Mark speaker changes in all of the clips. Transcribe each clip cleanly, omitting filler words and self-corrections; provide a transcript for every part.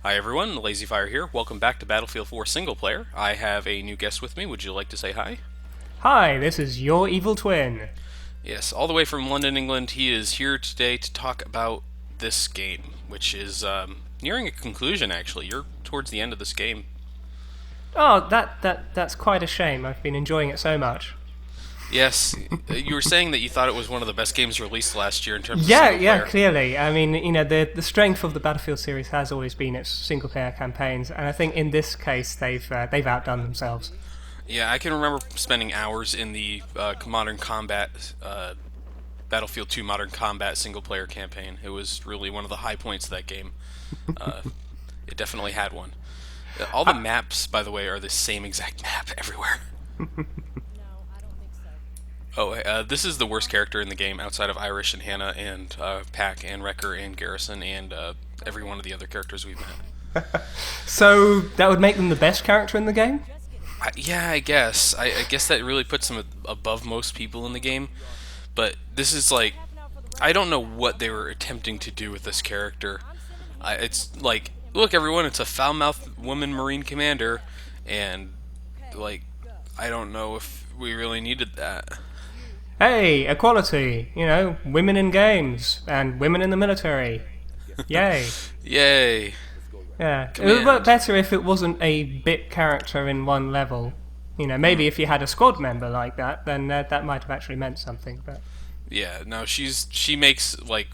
Speaker 1: Hi everyone, LazyFire here. Welcome back to Battlefield 4 Single Player. I have a new guest with me. Would you like to say hi?
Speaker 2: Hi, this is your evil twin.
Speaker 1: Yes, all the way from London, England. He is here today to talk about this game, which is nearing a conclusion. Actually, you're towards the end of this game.
Speaker 2: Oh, that's quite a shame. I've been enjoying it so much.
Speaker 1: Yes, you were saying that you thought it was one of the best games released last year in terms of
Speaker 2: Yeah,
Speaker 1: single
Speaker 2: yeah,
Speaker 1: player.
Speaker 2: clearly. I mean, the strength of the Battlefield series has always been its single player campaigns, and I think in this case they've outdone themselves.
Speaker 1: Yeah, I can remember spending hours in the Modern Combat Battlefield 2 Modern Combat single player campaign. It was really one of the high points of that game. Uh, it definitely had one. All the
Speaker 2: Uh,
Speaker 1: maps, by the way, are the same exact map everywhere. Oh, this is the worst character in the game outside of Irish and Hannah and Pack and Wrecker and Garrison and every one of the other characters we've met.
Speaker 2: so that would make them the best character in the game.
Speaker 1: Yeah, I guess. I guess that really puts them above most people in the game. But this is like, I don't know what they were attempting to do with this character. It's like, look, everyone, it's a foul-mouthed woman Marine commander, and like, I don't know if we really needed that.
Speaker 2: Hey, equality. Women in games and women in the military. Yay.
Speaker 1: Yay!
Speaker 2: Yeah, it would work
Speaker 1: Command.
Speaker 2: better if it wasn't a bit character in one level. Maybe if you had a squad member like that, then that might have actually meant something. But
Speaker 1: Yeah, no, she makes like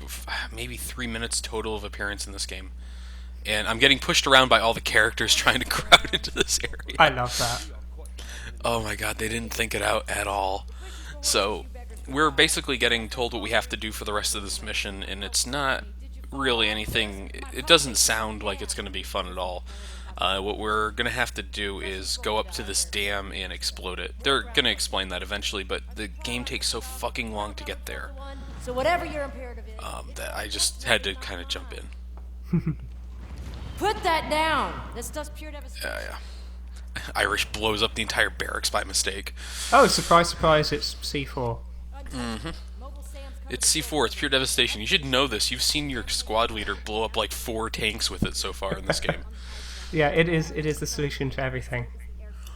Speaker 1: maybe 3 minutes total of appearance in this game, and I'm getting pushed around by all the characters trying to crowd into this
Speaker 2: I
Speaker 1: area.
Speaker 2: love that.
Speaker 1: Oh my god, they didn't think it out at all. So we're basically getting told what we have to do for the rest of this mission, and it's not really anything. It doesn't sound like it's going to be fun at all. What we're going to have to do is go up to this dam and explode it. They're going to explain that eventually, but the game takes so fucking long to get there
Speaker 3: So whatever your imperative is,
Speaker 1: that I just had to kind of jump in.
Speaker 3: put that down. This does pure devastation.
Speaker 1: Yeah. Irish blows up the entire barracks by mistake.
Speaker 2: Oh, surprise, surprise! It's C4.
Speaker 3: Mobile Sam's coming.
Speaker 1: It's C4, it's pure devastation. You should know this. You've seen your squad leader blow up like 4 tanks with it so far in this game.
Speaker 2: Yeah, it is. It is the solution to everything.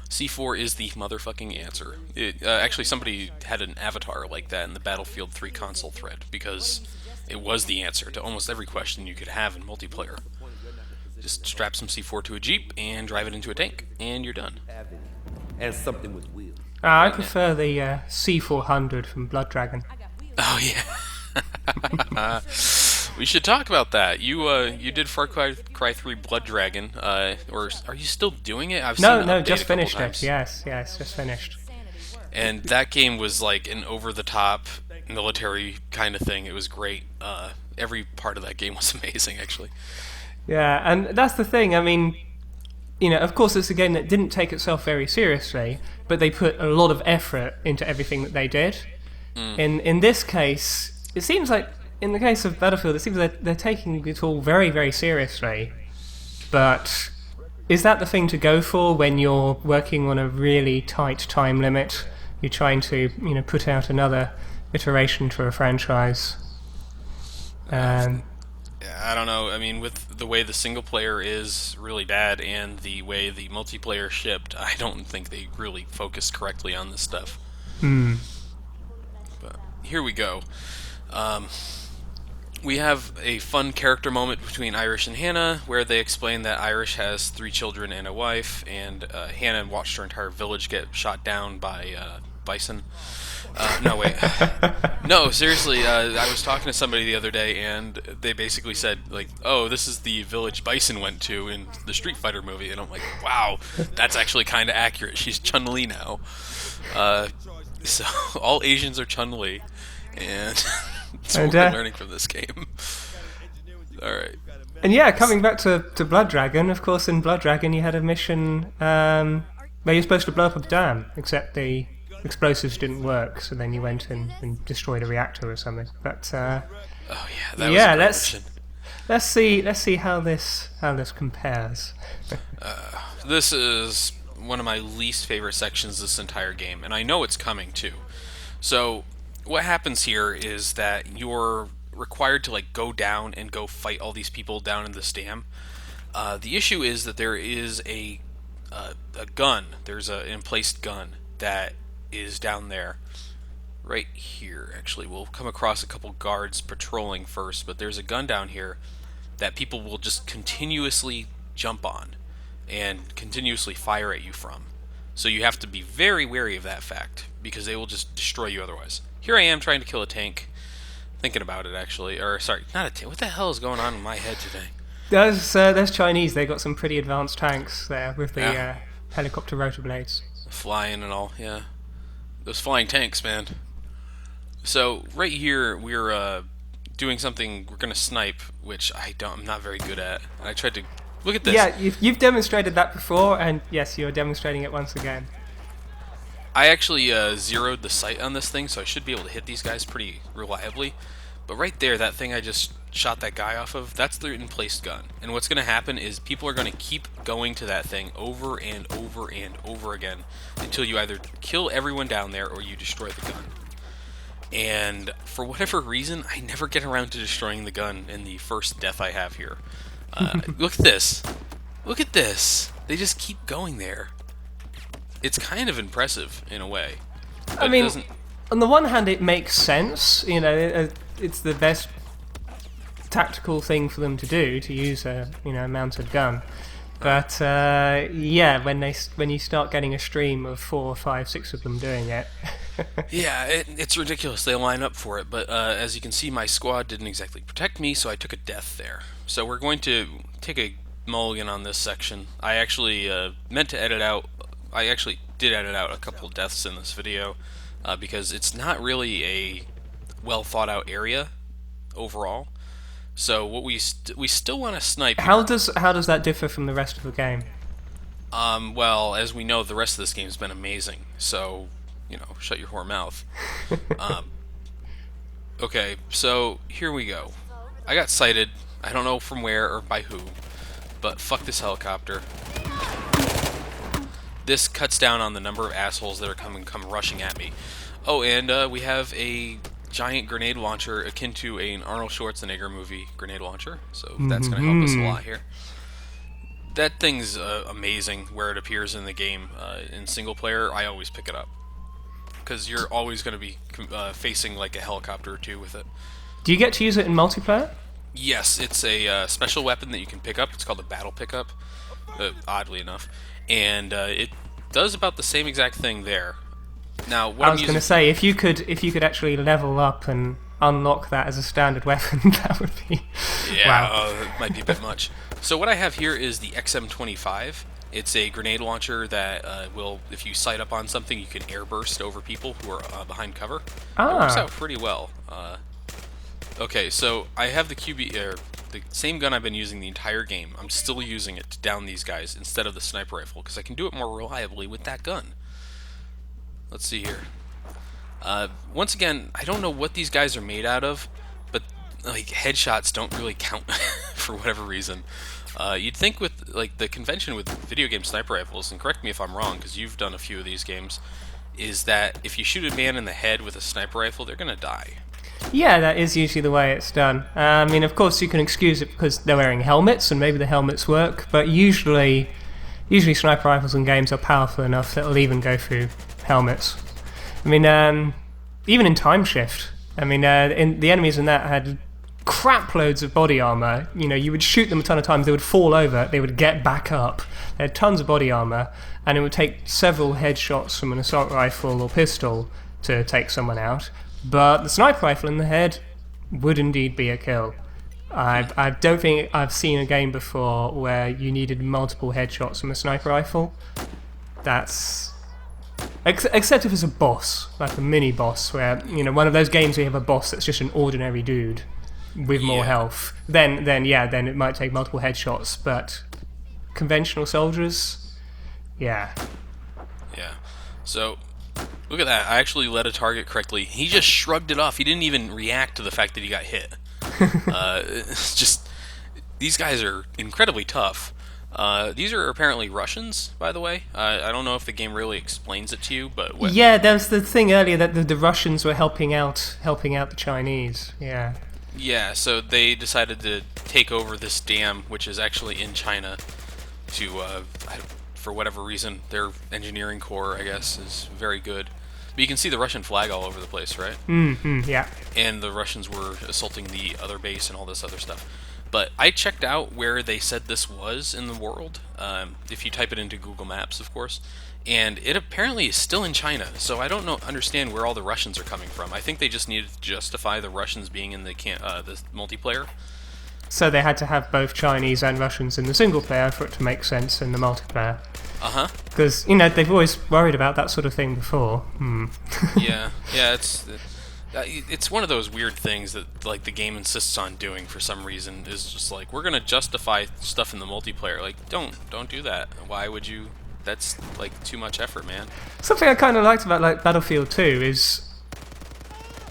Speaker 1: C4 is the motherfucking answer. Actually, somebody had an avatar like that in the Battlefield 3 console thread because it was the answer to almost every question you could have in multiplayer. Just strap some C4 to a Jeep and drive it into a tank, and you're done.
Speaker 4: And something with wheels.
Speaker 2: I prefer the C400 from Blood Dragon.
Speaker 1: Oh, yeah. We should talk about that. You did Far Cry 3 Blood Dragon, or are you still doing it? I've seen
Speaker 2: No,
Speaker 1: it
Speaker 2: no,
Speaker 1: update
Speaker 2: just
Speaker 1: a couple
Speaker 2: finished it.
Speaker 1: times.
Speaker 2: Yes, yes, just finished.
Speaker 1: And that game was like an over-the-top military kind of thing. It was great. Every part of that game was amazing, actually.
Speaker 2: Yeah, and that's the thing. I mean, of course, it's a game that didn't take itself very seriously, but they put a lot of effort into everything that they did. In this case, it seems like in the case of Battlefield, it seems that they're taking it all very, very seriously. But is that the thing to go for when you're working on a really tight time limit? You're trying to, put out another iteration to a franchise. Um,
Speaker 1: Yeah, I don't know. I mean, with the way the single player is really bad and the way the multiplayer shipped, I don't think they really focused correctly on this stuff. But here we go. Um, we have a fun character moment between Irish and Hannah, where they explain that Irish has 3 children and a wife, and Hannah watched her entire village get shot down by bison. No, wait. No, seriously, I was talking to somebody the other day, and they basically said, like, oh, this is the village Bison went to in the Street Fighter movie. And I'm like, wow, that's actually kind of accurate. She's Chun-Li now. So, all Asians are Chun-Li, and that's what
Speaker 2: And
Speaker 1: we're learning from this game. Alright.
Speaker 2: And yeah, coming back to Blood Dragon, of course, in Blood Dragon you had a mission where you're supposed to blow up a dam, except the explosives didn't work, so then you went and destroyed a reactor or something. But
Speaker 1: Oh, yeah, that was
Speaker 2: yeah,
Speaker 1: a great
Speaker 2: let's
Speaker 1: mission.
Speaker 2: let's see how this compares.
Speaker 1: This is one of my least favorite sections of this entire game, and I know it's coming too. So, what happens here is that you're required to like go down and go fight all these people down in this dam. The issue is that there is a gun. There's an emplaced gun that is down there, right here. Actually, we'll come across a couple guards patrolling first, but there's a gun down here that people will just continuously jump on and continuously fire at you from. So you have to be very wary of that fact because they will just destroy you otherwise. Here I am trying to kill a tank. Thinking about it, actually. Or, sorry, not a tank. What the hell is going on in my head today?
Speaker 2: Those Chinese, they got some pretty advanced tanks there with the
Speaker 1: Yeah.
Speaker 2: helicopter rotor blades.
Speaker 1: Flying and all, yeah. Those flying tanks, man. So, right here, we're doing something, we're going to snipe, which I'm not very good at. And I tried to, look at this.
Speaker 2: Yeah, you've demonstrated that before, and yes, you're demonstrating it once again.
Speaker 1: I actually zeroed the sight on this thing, so I should be able to hit these guys pretty reliably. But right there, that thing I just shot that guy off of, that's the in-placed gun. And what's going to happen is people are going to keep going to that thing over and over and over again until you either kill everyone down there or you destroy the gun. And for whatever reason, I never get around to destroying the gun in the first death I have here. Look at this. Look at this. They just keep going there. It's kind of impressive in a way. But
Speaker 2: I mean,
Speaker 1: it doesn't...
Speaker 2: on the one hand, it makes sense. You know, it's the best tactical thing for them to do to use a mounted gun. But yeah, when you start getting a stream of 4, 5, 6 of them doing it.
Speaker 1: Yeah, it's ridiculous. They line up for it, but as you can see, my squad didn't exactly protect me, so I took a death there. So we're going to take a mulligan on this section. I actually meant to edit out. I actually did edit out a couple deaths in this video because it's not really a well thought out area overall. So what we still want to snipe.
Speaker 2: How does that differ from the rest of the game?
Speaker 1: Well, as we know, the rest of this game's been amazing. So, shut your whore mouth. Okay, so here we go. I got sighted. I don't know from where or by who, but fuck this helicopter. This cuts down on the number of assholes that are come rushing at me. Oh, and we have a giant grenade launcher akin to an Arnold Schwarzenegger movie grenade launcher, so that's going to help us a lot here. That thing's amazing where it appears in the game. In single player, I always pick it up because you're always going to be facing like a helicopter or two with it.
Speaker 2: Do you get to use it in multiplayer?
Speaker 1: Yes, it's a special weapon that you can pick up. It's called a battle pickup, oddly enough, and it does about the same exact thing there. Now, what
Speaker 2: I was going to say, if you could actually level up and unlock that as a standard weapon, that would be wow.
Speaker 1: It might be a bit much. So what I have here is the XM25. It's a grenade launcher that will, if you sight up on something, you can airburst over people who are behind cover. It works out pretty well. Okay, so I have the the same gun I've been using the entire game. I'm still using it to down these guys instead of the sniper rifle because I can do it more reliably with that gun. Let's see here. Once again, I don't know what these guys are made out of, but like headshots don't really count for whatever reason. You'd think with like the convention with video game sniper rifles, and correct me if I'm wrong because you've done a few of these games, is that if you shoot a man in the head with a sniper rifle, they're gonna die.
Speaker 2: Yeah, that is usually the way it's done. I mean, of course, you can excuse it because they're wearing helmets, and maybe the helmets work, but usually sniper rifles in games are powerful enough that it'll even go through helmets. I mean, even in Time Shift, I mean, the enemies in that had crap loads of body armor. You would shoot them a ton of times, they would fall over, they would get back up. They had tons of body armor, and it would take several headshots from an assault rifle or pistol to take someone out. But the sniper rifle in the head would indeed be a kill. I don't think I've seen a game before where you needed multiple headshots from a sniper rifle. That's... Except if it's a boss, like a mini boss, where, one of those games where you have a boss that's just an ordinary dude with more health. Then it might take multiple headshots, but conventional soldiers, yeah.
Speaker 1: Yeah. So... look at that. I actually led a target correctly. He just shrugged it off. He didn't even react to the fact that he got hit. It's just... these guys are incredibly tough. These are apparently Russians, by the way. I don't know if the game really explains it to you, but...
Speaker 2: Yeah, there was the thing earlier that the Russians were helping out the Chinese. Yeah.
Speaker 1: Yeah, so they decided to take over this dam, which is actually in China, to for whatever reason, their engineering core, I guess, is very good. But you can see the Russian flag all over the place, right?
Speaker 2: Yeah.
Speaker 1: And the Russians were assaulting the other base and all this other stuff. But I checked out where they said this was in the world, if you type it into Google Maps, of course, and it apparently is still in China. So I don't understand where all the Russians are coming from. I think they just needed to justify the Russians being in the multiplayer.
Speaker 2: So they had to have both Chinese and Russians in the single player for it to make sense in the multiplayer.
Speaker 1: Uh huh.
Speaker 2: Because, they've always worried about that sort of thing before.
Speaker 1: Yeah. It's one of those weird things that like the game insists on doing for some reason. Is just like, we're gonna justify stuff in the multiplayer. Like, don't do that. Why would you? That's like too much effort, man.
Speaker 2: Something I kind of liked about like Battlefield 2 is,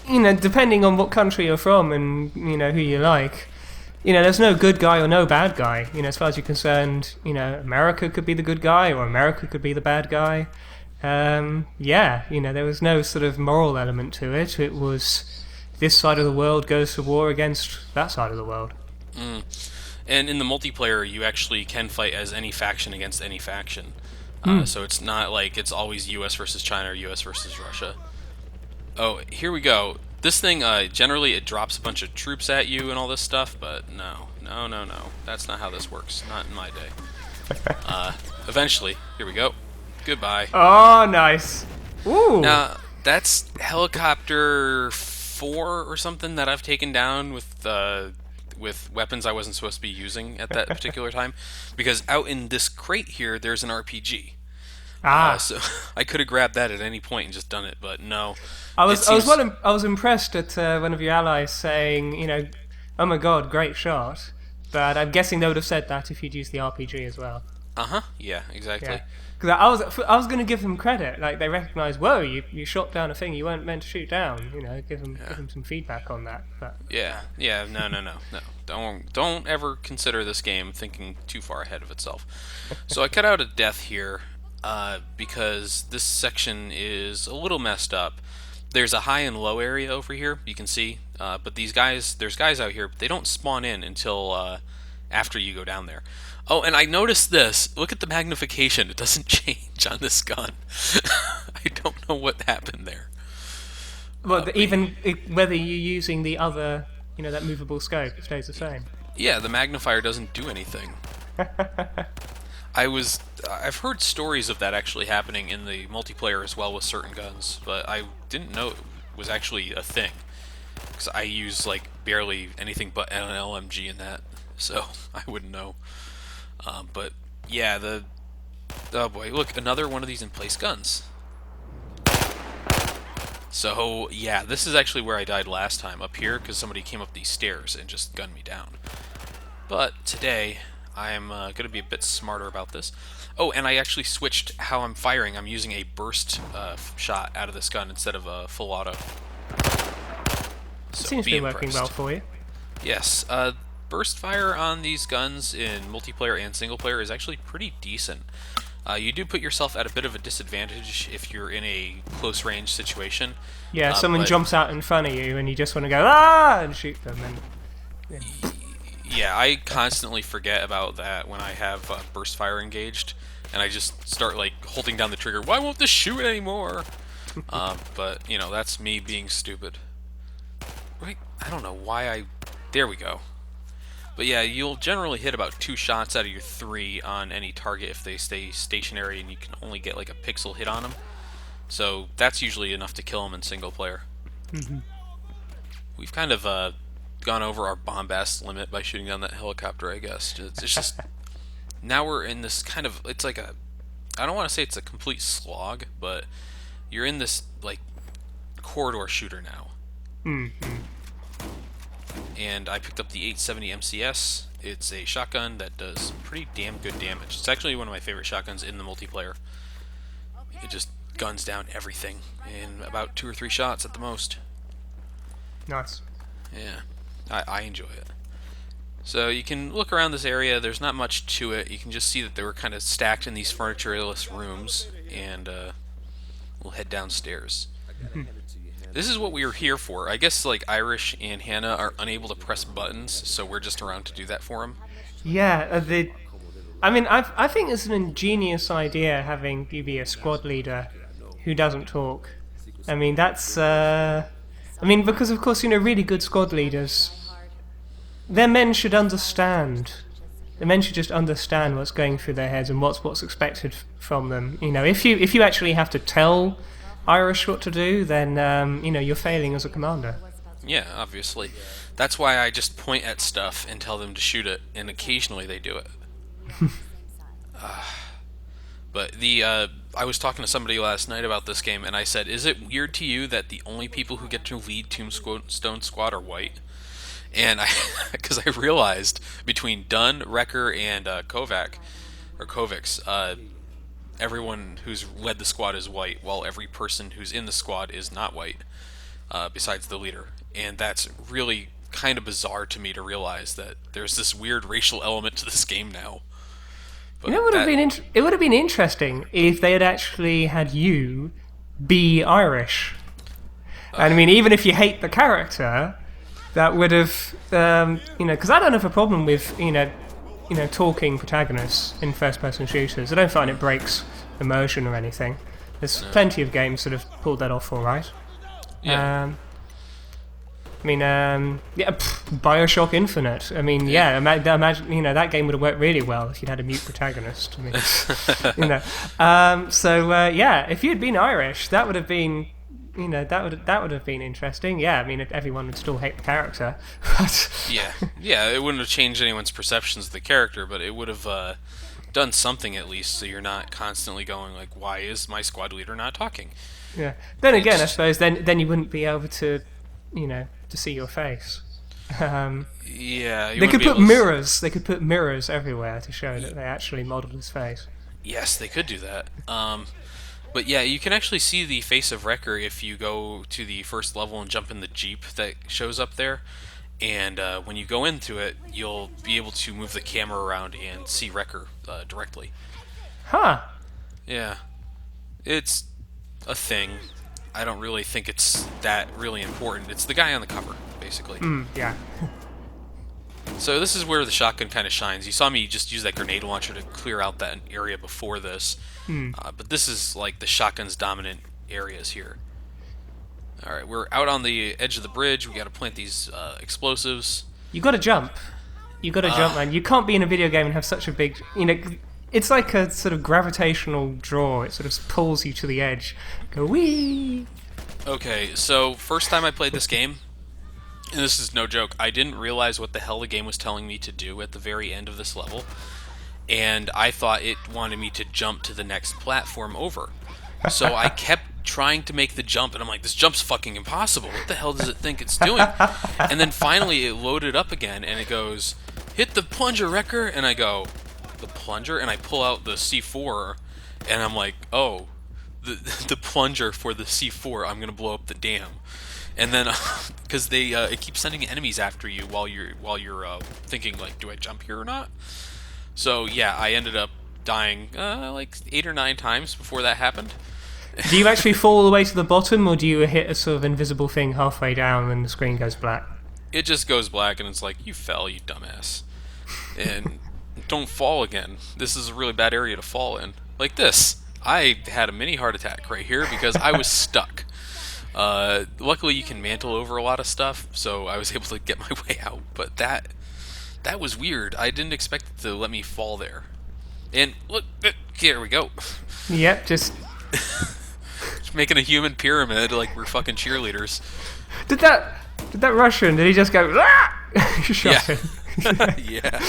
Speaker 2: depending on what country you're from and who you like, there's no good guy or no bad guy. As far as you're concerned, America could be the good guy or America could be the bad guy. There was no sort of moral element to it. It was this side of the world goes to war against that side of the world.
Speaker 1: And in the multiplayer, you actually can fight as any faction against any faction. So it's not like it's always U.S. versus China or U.S. versus Russia. Oh, here we go. This thing, generally it drops a bunch of troops at you and all this stuff, but no. That's not how this works. Not in my day. Eventually. Here we go. Goodbye.
Speaker 2: Oh, nice. Ooh.
Speaker 1: Now, that's helicopter 4 or something that I've taken down with weapons I wasn't supposed to be using at that particular time, because out in this crate here, there's an RPG. So I could have grabbed that at any point and just done it, but no.
Speaker 2: I was impressed at one of your allies saying, oh my god, great shot. But I'm guessing they would have said that if you'd used the RPG as well.
Speaker 1: Yeah, exactly.
Speaker 2: Yeah. Because I was going to give them credit. Like, they recognise, whoa, you shot down a thing you weren't meant to shoot down. Give them some feedback on that. But
Speaker 1: Yeah. No. Don't ever consider this game thinking too far ahead of itself. So I cut out a death here because this section is a little messed up. There's a high and low area over here, you can see. But there's guys out here, but they don't spawn in until after you go down there. Oh, and I noticed this. Look at the magnification. It doesn't change on this gun. I don't know what happened there.
Speaker 2: Well, whether you're using the other, that movable scope, it stays the same.
Speaker 1: Yeah, the magnifier doesn't do anything. I've heard stories of that actually happening in the multiplayer as well with certain guns, but I didn't know it was actually a thing. Because I use like barely anything but an LMG in that, so I wouldn't know. But yeah, oh boy, look, another one of these in-place guns. So yeah, this is actually where I died last time, up here, because somebody came up these stairs and just gunned me down. But today, I'm going to be a bit smarter about this. Oh, and I actually switched how I'm firing. I'm using a burst shot out of this gun instead of a full auto. So
Speaker 2: Seems to be working well for you.
Speaker 1: Yes, burst fire on these guns in multiplayer and single player is actually pretty decent. You do put yourself at a bit of a disadvantage if you're in a close range situation.
Speaker 2: Yeah, someone jumps out in front of you and you just want to go, ah, and shoot them.
Speaker 1: Yeah, I constantly forget about that when I have burst fire engaged, and I just start like holding down the trigger. Why won't this shoot anymore? But that's me being stupid. Right? I don't know why There we go. But yeah, you'll generally hit about 2 shots out of your 3 on any target if they stay stationary, and you can only get like a pixel hit on them. So that's usually enough to kill them in single player. We've kind of gone over our bombast limit by shooting down that helicopter, I guess. It's just now we're in this kind of, it's like I don't want to say it's a complete slog, but you're in this like corridor shooter now. And I picked up the 870 MCS. It's a shotgun that does pretty damn good damage. It's actually one of my favorite shotguns in the multiplayer. It just guns down everything in about 2 or 3 shots at the most.
Speaker 2: Nice.
Speaker 1: Yeah, I enjoy it. So you can look around this area. There's not much to it. You can just see that they were kind of stacked in these furnitureless rooms, and we'll head downstairs. This is what we are here for. I guess like Irish and Hannah are unable to press buttons, so we're just around to do that for them.
Speaker 2: Yeah, I mean, I think it's an ingenious idea having you be a squad leader who doesn't talk. I mean, that's. I mean, because of course, really good squad leaders, their men should understand. The men should just understand what's going through their heads and what's expected from them. If you actually have to tell Irish what to do, then you're failing as a commander.
Speaker 1: Yeah, obviously. That's why I just point at stuff and tell them to shoot it, and occasionally they do it. But I was talking to somebody last night about this game, and I said, "Is it weird to you that the only people who get to lead Tombstone Squad are white?" And because I realized between Dunn, Wrecker, and Kovacs, everyone who's led the squad is white, while every person who's in the squad is not white, besides the leader. And that's really kind of bizarre to me to realize that there's this weird racial element to this game now. But
Speaker 2: It would have been it would have been interesting if they had actually had you be Irish. And I mean, even if you hate the character, that would have, because I don't have a problem with talking protagonists in first-person shooters. I don't find it breaks immersion or anything. There's plenty of games that have pulled that off all right.
Speaker 1: Yeah.
Speaker 2: Bioshock Infinite. I mean, imagine that game would have worked really well if you'd had a mute protagonist. I mean, if you'd been Irish, that would have been, that would have been interesting. Yeah, I mean, everyone would still hate the character, but
Speaker 1: yeah, it wouldn't have changed anyone's perceptions of the character, but it would have done something at least, so you're not constantly going like, "Why is my squad leader not talking?"
Speaker 2: Yeah. Then again, I suppose then you wouldn't be able to, to see your face.
Speaker 1: Yeah,
Speaker 2: they could put mirrors. They could put mirrors everywhere to show that they actually modelled his face.
Speaker 1: Yes, they could do that. But yeah, you can actually see the face of Wrecker if you go to the first level and jump in the Jeep that shows up there. And when you go into it, you'll be able to move the camera around and see Wrecker directly.
Speaker 2: Huh.
Speaker 1: Yeah. It's a thing. I don't really think it's that really important. It's the guy on the cover, basically.
Speaker 2: Yeah.
Speaker 1: So this is where the shotgun kind of shines. You saw me just use that grenade launcher to clear out that area before this. But this is like the shotgun's dominant areas here. Alright, we're out on the edge of the bridge. We gotta plant these explosives.
Speaker 2: You gotta jump. You gotta jump, man. You can't be in a video game and have such a big... it's like a sort of gravitational draw. It sort of pulls you to the edge. Go, wee!
Speaker 1: Okay, so first time I played this game, and this is no joke, I didn't realize what the hell the game was telling me to do at the very end of this level. And I thought it wanted me to jump to the next platform over. So I kept trying to make the jump, and I'm like, this jump's fucking impossible. What the hell does it think it's doing? And then finally it loaded up again, and it goes, hit the plunger, Wrecker, and I go, the plunger? And I pull out the C4, and I'm like, oh, the plunger for the C4, I'm going to blow up the dam. And then, because it keeps sending enemies after you while you're thinking, like, do I jump here or not? So, yeah, I ended up dying, like, 8 or 9 times before that happened.
Speaker 2: Do you actually fall all the way to the bottom, or do you hit a sort of invisible thing halfway down and the screen goes black?
Speaker 1: It just goes black, and it's like, you fell, you dumbass. And don't fall again. This is a really bad area to fall in. Like this. I had a mini heart attack right here because I was stuck. Luckily, you can mantle over a lot of stuff, so I was able to get my way out. But that was weird. I didn't expect it to let me fall there. And look, here we go.
Speaker 2: Yep, just
Speaker 1: making a human pyramid like we're fucking cheerleaders.
Speaker 2: Did that Russian? Did he just go? Ah! Shot him.
Speaker 1: Yeah.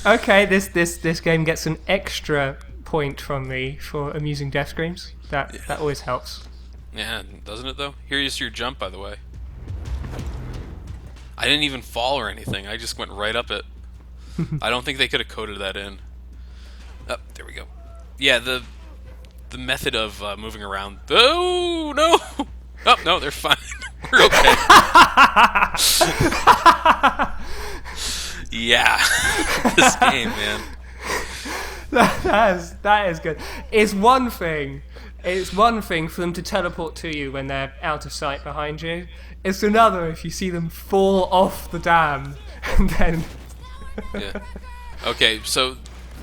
Speaker 2: Okay, this game gets an extra point from me for amusing death screams. That always helps.
Speaker 1: Yeah, doesn't it though? Here's your jump, by the way. I didn't even fall or anything. I just went right up it. I don't think they could have coded that in. Oh, there we go. Yeah, the method of moving around. Oh no! Oh no, they're fine. We're okay. Yeah, this game, man.
Speaker 2: That is good. It's one thing It's one thing for them to teleport to you when they're out of sight behind you. It's another if you see them fall off the dam and then.
Speaker 1: Yeah. Okay, so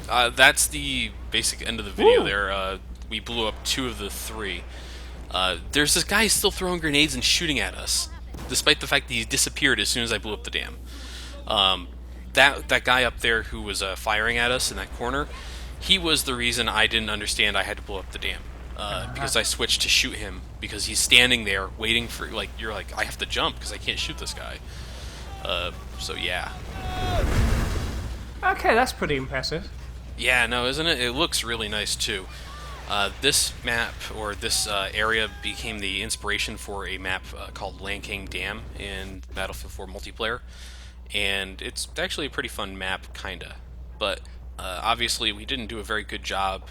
Speaker 1: that's the basic end of the video.
Speaker 2: Ooh.
Speaker 1: There, we blew up 2 of the 3. There's this guy still throwing grenades and shooting at us, despite the fact that he disappeared as soon as I blew up the dam. That guy up there who was firing at us in that corner, he was the reason I didn't understand I had to blow up the dam. Because I switched to shoot him, because he's standing there waiting for, like, you're like, I have to jump because I can't shoot this guy. So yeah.
Speaker 2: Okay, that's pretty impressive.
Speaker 1: Yeah, no, isn't it? It looks really nice too. This map, or this area, became the inspiration for a map called Lanking Dam in Battlefield 4 multiplayer, and it's actually a pretty fun map, kinda. But obviously, we didn't do a very good job.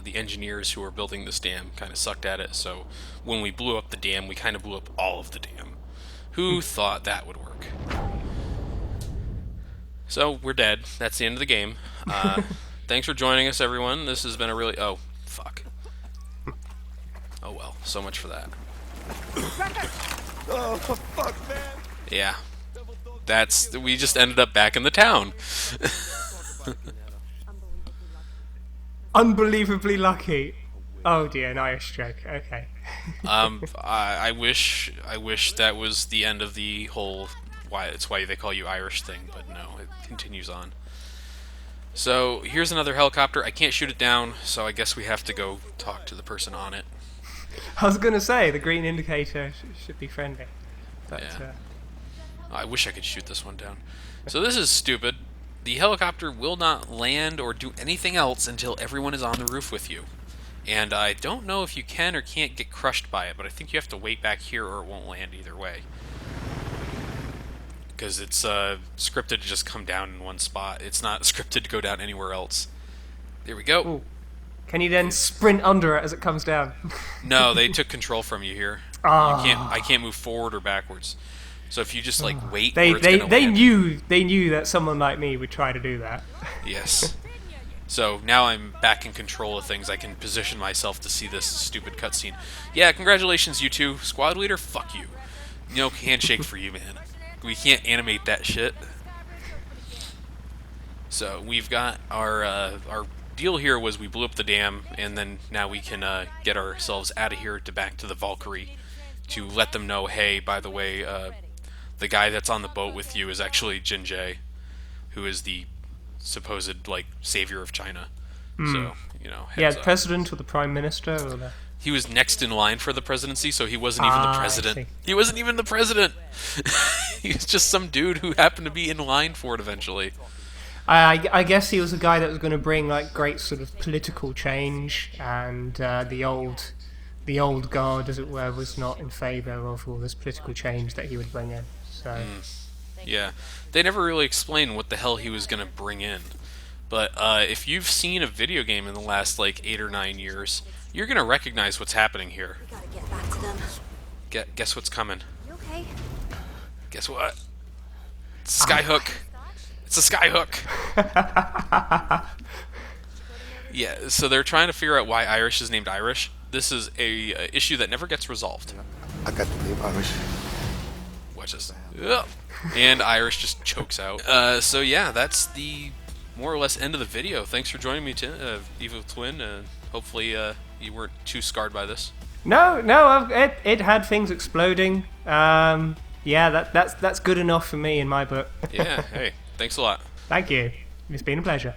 Speaker 1: The engineers who were building this dam kind of sucked at it, so when we blew up the dam, we kind of blew up all of the dam. Who thought that would work? So, we're dead. That's the end of the game. Thanks for joining us, everyone. This has been a really... Oh, fuck. Oh well, so much for that.
Speaker 4: Oh, fuck, man.
Speaker 1: Yeah. We just ended up back in the town.
Speaker 2: Unbelievably lucky. Oh dear, an Irish joke. Okay.
Speaker 1: I wish that was the end of the whole why they call you Irish thing, but no, it continues on. So here's another helicopter. I can't shoot it down, so I guess we have to go talk to the person on it.
Speaker 2: I was going to say, the green indicator should be friendly. But,
Speaker 1: Yeah. I wish I could shoot this one down. So this is stupid. The helicopter will not land or do anything else until everyone is on the roof with you. And I don't know if you can or can't get crushed by it, but I think you have to wait back here or it won't land either way. Because it's scripted to just come down in one spot. It's not scripted to go down anywhere else. There we go.
Speaker 2: Ooh. Can you then sprint under it as it comes down?
Speaker 1: No, they took control from you here.
Speaker 2: Ah.
Speaker 1: I can't move forward or backwards. So if you just like wait,
Speaker 2: They
Speaker 1: where it's gonna land.
Speaker 2: knew that someone like me would try to do that.
Speaker 1: Yes. So now I'm back in control of things. I can position myself to see this stupid cutscene. Yeah, congratulations, you two. Squad leader, fuck you. No handshake for you, man. We can't animate that shit. So we've got our deal here was we blew up the dam, and then now we can get ourselves out of here to back to the Valkyrie to let them know, hey, by the way, the guy that's on the boat with you is actually Jin Jae, who is the supposed like savior of China. So
Speaker 2: Yeah,
Speaker 1: heads
Speaker 2: the
Speaker 1: up.
Speaker 2: president or the prime minister or the...
Speaker 1: He was next in line for the presidency, so he wasn't even the
Speaker 2: I
Speaker 1: president.
Speaker 2: see.
Speaker 1: He wasn't even the president. He was just some dude who happened to be in line for it eventually.
Speaker 2: I guess he was a guy that was going to bring like great sort of political change, and the old guard, as it were, was not in favour of all this political change that he would bring in. So
Speaker 1: Yeah, they never really explained what the hell he was going to bring in. But if you've seen a video game in the last like 8 or 9 years, you're going to recognize what's happening here.
Speaker 3: Gotta get back to them.
Speaker 1: Guess what's coming?
Speaker 3: You okay?
Speaker 1: Guess what? It's a skyhook. It's a skyhook. Yeah, so they're trying to figure out why Irish is named Irish. This is a issue that never gets resolved.
Speaker 4: I got the name Irish.
Speaker 1: Watch this. Ugh. And Irish just chokes out. So yeah, that's the more or less end of the video. Thanks for joining me, Evil Twin. Hopefully you weren't too scarred by this.
Speaker 2: no, it had things exploding. Yeah, that's good enough for me in my book.
Speaker 1: Yeah, hey, thanks a lot.
Speaker 2: Thank you. It's been a pleasure.